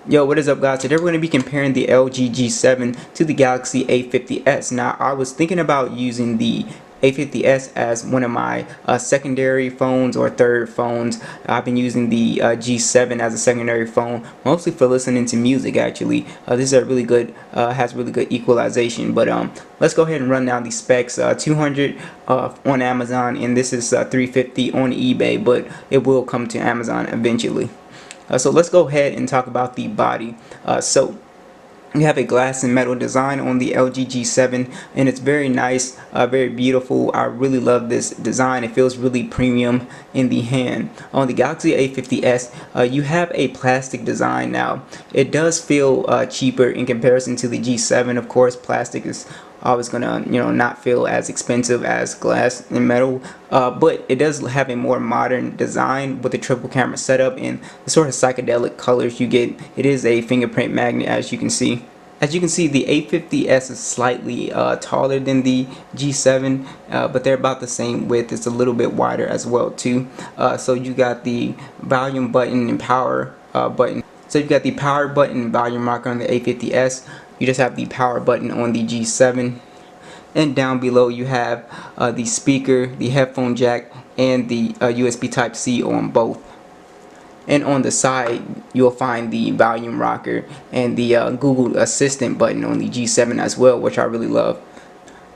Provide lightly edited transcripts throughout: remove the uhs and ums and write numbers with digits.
Yo, what is up guys? Today we're going to be comparing the LG G7 to the Galaxy A50s. Now I was thinking about using the A50s as one of my secondary phones or third phones. I've been using the G7 as a secondary phone, mostly for listening to music actually. This is a really good, has really good equalization. But let's go ahead and run down the specs. 200 on Amazon, and this is 350 on eBay, but it will come to Amazon eventually. So let's go ahead and talk about the body. So you have a glass and metal design on the LG G7, and it's very nice, very beautiful. I really love this design. It feels really premium in the hand. On the Galaxy A50s, you have a plastic design now. It does feel cheaper in comparison to the G7. Of course, plastic is always gonna not feel as expensive as glass and metal, but it does have a more modern design with the triple camera setup and the sort of psychedelic colors you get. It is a fingerprint magnet, as you can see. As you can see, the A50s is slightly taller than the G7, but they're about the same width. It's a little bit wider as well too. So you got the volume button and power button. So you've got the power button and volume rocker on the A50s. You just have the power button on the G7. And down below you have the speaker, the headphone jack, and the USB Type-C on both. And on the side you'll find the volume rocker and the Google Assistant button on the G7 as well, which I really love.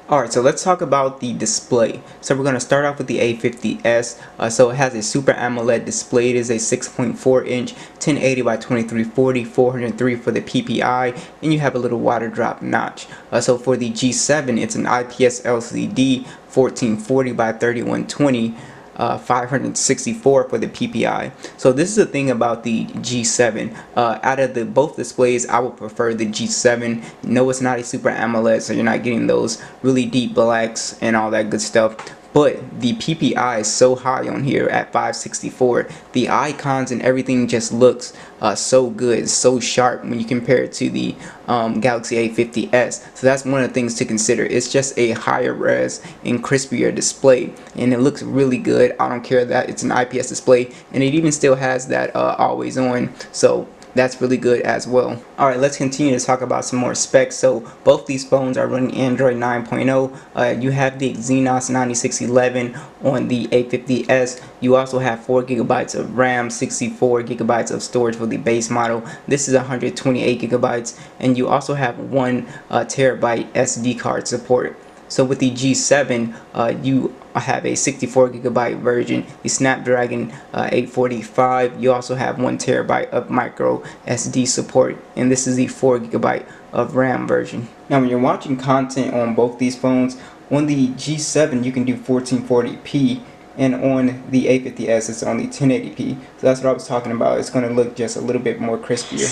Alright, so let's talk about the display. So we're going to start off with the A50s. So it has a Super AMOLED display. It is a 6.4 inch 1080 by 2340, 403 for the PPI, and you have a little water drop notch. So for the G7, it's an IPS LCD 1440 by 3120. 564 for the PPI. So this is the thing about the G7. Out of the both displays, I would prefer the G7. No, it's not a Super AMOLED, so you're not getting those really deep blacks and all that good stuff. But the PPI is so high on here at 564. The icons and everything just looks so good, so sharp when you compare it to the Galaxy A50s. So that's one of the things to consider. It's just a higher res and crispier display, and it looks really good. I don't care that it's an IPS display, and it even still has that always on. So that's really good as well. Alright, let's continue to talk about some more specs. So both these phones are running Android 9.0. You have the Exynos 9611 on the A50s. You also have 4 GB of RAM, 64 GB of storage for the base model. This is 128 GB, and you also have 1 terabyte SD card support. So with the G7, you have a 64 GB version, the Snapdragon 845. You also have 1 TB of micro SD support, and this is the 4 GB of RAM version. Now when you're watching content on both these phones, on the G7 you can do 1440p, and on the A50s it's only 1080p. So that's what I was talking about. It's going to look just a little bit more crispier.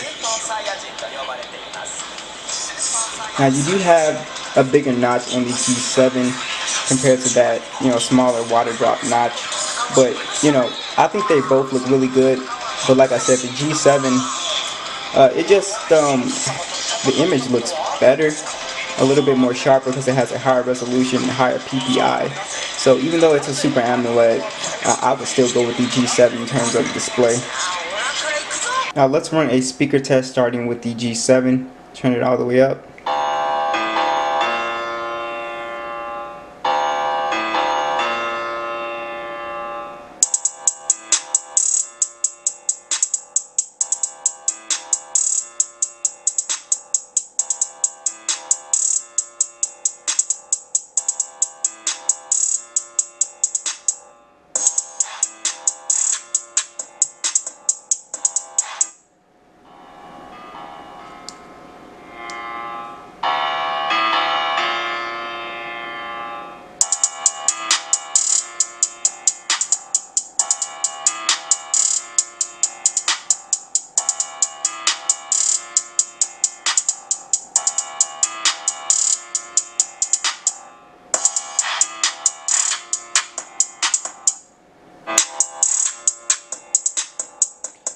Now you do have a bigger notch on the G7 compared to that, smaller water drop notch. But, I think they both look really good. But like I said, the G7, it just, the image looks better, a little bit more sharper because it has a higher resolution and higher PPI. So even though it's a Super AMOLED, I would still go with the G7 in terms of display. Now let's run a speaker test starting with the G7. Turn it all the way up.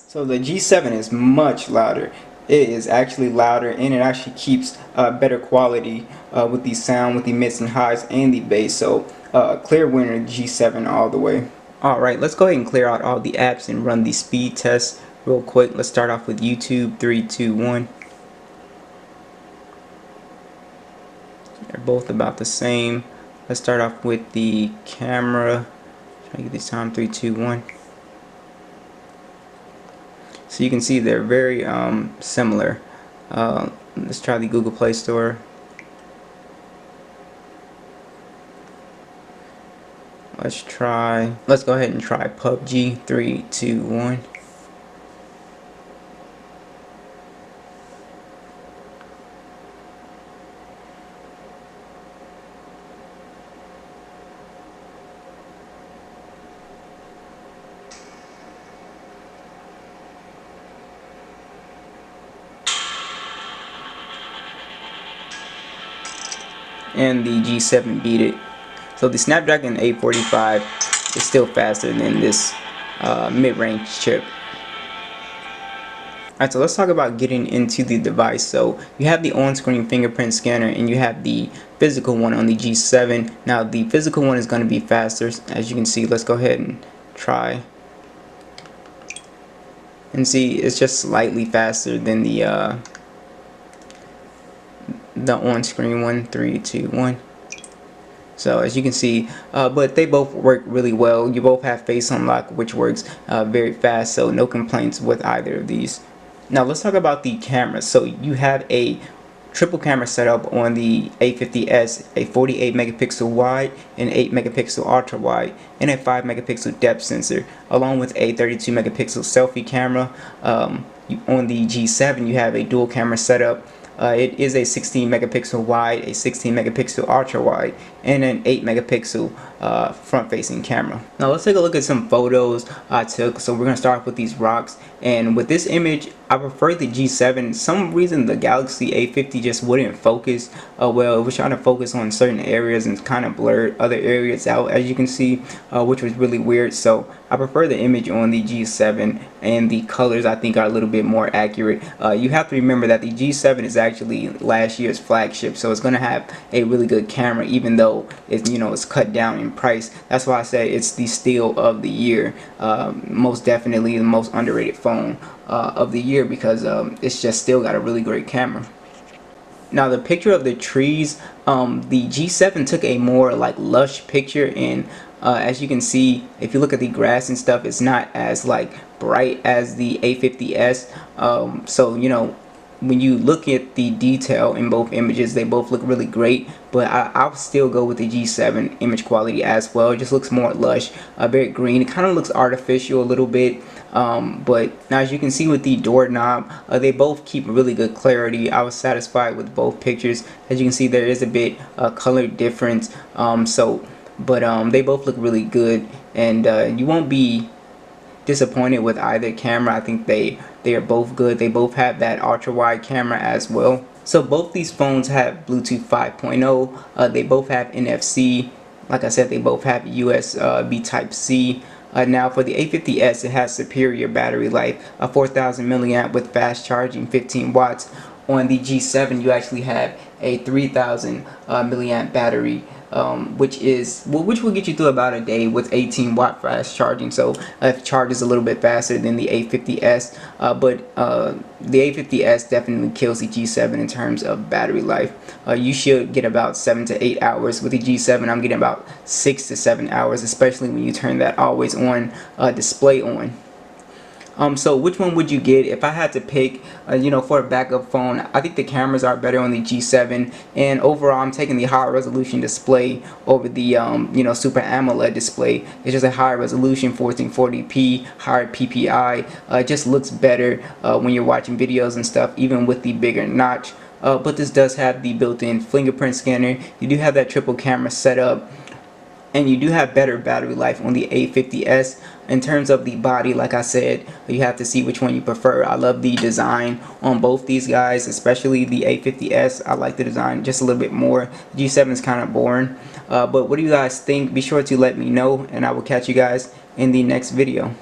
So the G7 is much louder. It is actually louder, and it actually keeps better quality with the sound, with the mids and highs and the bass. So clear winner G7 all the way. Alright, let's go ahead and clear out all the apps and run the speed test real quick. Let's start off with YouTube. 3, 2, 1. They're both about the same. Let's start off with the camera. Try to get this time. 3, 2, 1. So you can see they're very similar. Let's try the Google Play Store. Let's go ahead and try PUBG. 3, 2, 1. And the G7 beat it. So the Snapdragon 845 is still faster than this mid-range chip. Alright, so let's talk about getting into the device. So you have the on-screen fingerprint scanner and you have the physical one on the G7. Now the physical one is going to be faster, as you can see. Let's go ahead and try. And see, it's just slightly faster than the on-screen one. 3, 2, 1. So as you can see, but they both work really well. You both have face unlock, which works very fast, so no complaints with either of these. Now let's talk about the camera. So you have a triple camera setup on the A50s, a 48 megapixel wide, an 8 megapixel ultra wide, and a 5 megapixel depth sensor, along with a 32 megapixel selfie camera. On the G7 you have a dual camera setup. It is a 16 megapixel wide, a 16 megapixel ultra wide, and an 8 megapixel front facing camera. Now let's take a look at some photos I took. So we're going to start off with these rocks, and with this image I prefer the G7. Some reason the Galaxy A50 just wouldn't focus well. It was trying to focus on certain areas and kind of blurred other areas out, as you can see, which was really weird. So I prefer the image on the G7, and the colors I think are a little bit more accurate. You have to remember that the G7 is actually last year's flagship, so it's going to have a really good camera, even though it's, you know, it's cut down in price. That's why I say it's the steal of the year. Most definitely the most underrated phone of the year, because it's just still got a really great camera. Now the picture of the trees, the G7 took a more like lush picture, and as you can see, if you look at the grass and stuff, it's not as like bright as the A50s. So you know, when you look at the detail in both images, they both look really great, but I'll still go with the G7 image quality as well. It just looks more lush, very green. It kind of looks artificial a little bit. But now as you can see with the doorknob, they both keep really good clarity. I was satisfied with both pictures. As you can see, there is a bit color difference, but they both look really good, and you won't be disappointed with either camera. I think they are both good. They both have that ultra wide camera as well. So both these phones have Bluetooth 5.0. They both have NFC. Like I said, they both have USB Type-C. Now for the A50s, it has superior battery life, 4,000 milliamp with fast charging, 15 watts. On the G7, you actually have a 3,000 milliamp battery, which will get you through about a day with 18 watt fast charging. So it charges a little bit faster than the A50s, but the A50s definitely kills the G7 in terms of battery life. You should get about 7 to 8 hours. With the G7, I'm getting about 6 to 7 hours, especially when you turn that always on display on. So which one would you get? If I had to pick, you know, for a backup phone, I think the cameras are better on the G7, and overall I'm taking the higher resolution display over the you know, Super AMOLED display. It's just a higher resolution, 1440p, higher PPI. It just looks better when you're watching videos and stuff, even with the bigger notch. But this does have the built-in fingerprint scanner. You do have that triple camera setup, and you do have better battery life on the A50s. In terms of the body, like I said, you have to see which one you prefer. I love the design on both these guys, especially the A50s. I like the design just a little bit more. G7 is kind of boring. But what do you guys think? Be sure to let me know, and I will catch you guys in the next video.